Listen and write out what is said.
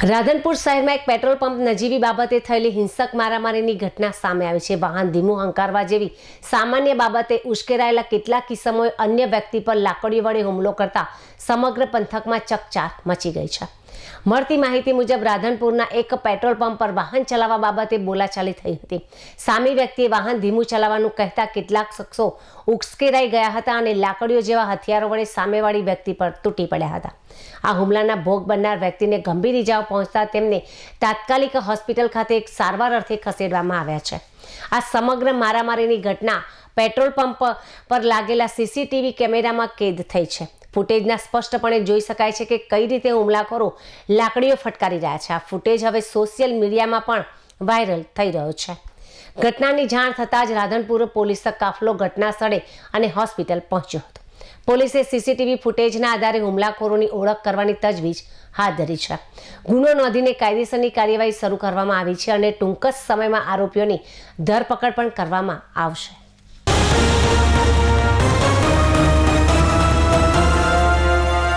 રાધનપુર શહેરમાં એક petrol pump નજીવી બાબતે થયેલી હિંસક મારામારીની ઘટના સામે આવી છે। વાહન ધીમું હંકારવા જેવી સામાન્ય બાબતે ઉશ્કેરાયેલા કેટલાક કિસ્સાઓએ અન્ય વ્યક્તિ પર લાકડીઓ વડે હુમલો કરતા સમગ્ર પંથકમાં ચકચાર મચી ગઈ છે। મળતી માહિતી મુજબ રાધનપુરના એક પેટ્રોલ પંપ પર વાહન ચલાવવા બાબતે બોલાચાલી થઈ હતી। સામી વ્યક્તિએ વાહન ધીમું ચલાવવાનું કહેતા કેટલાક શખ્સો ઉશ્કેરાઈ ગયા હતા અને લાકડીઓ જેવા હથિયારો વડે સામેવાળી વ્યક્તિ પર તૂટી પડ્યા હતા। આ હુમલાના ભોગ બનનાર વ્યક્તિને ગંભીર ઇજાઓ પહોંચતા તેમને તાત્કાલિક હોસ્પિટલ ખાતે એક સારવાર અર્થે ખસેડવામાં આવ્યા છે। આ સમગ્ર મારામારીની ઘટના પેટ્રોલ પંપ પર લાગેલા સીસીટીવી કેમેરામાં કેદ થઈ છે। ફૂટેજના સ્પષ્ટપણે જોઈ શકાય છે કે કઈ રીતે હુમલાખોરો લાકડીઓ ફટકારી રહ્યા છે। આ ફૂટેજ હવે સોશિયલ મીડિયામાં પણ વાયરલ થઈ રહ્યો છે। ઘટનાની જાણ થતાં જ રાધનપુર પોલીસ કાફલો ઘટના સ્થળે અને હોસ્પિટલ પહોંચ્યો હતો। પોલીસે સીસીટીવી ફૂટેજના આધારે હુમલાખોરોની ઓળખ કરવાની તજવીજ હાથ ધરી છે। ગુનો નોંધીને કાયદેસરની કાર્યવાહી શરૂ કરવામાં આવી છે અને ટૂંક જ સમયમાં આરોપીઓની ધરપકડ પણ કરવામાં આવશે।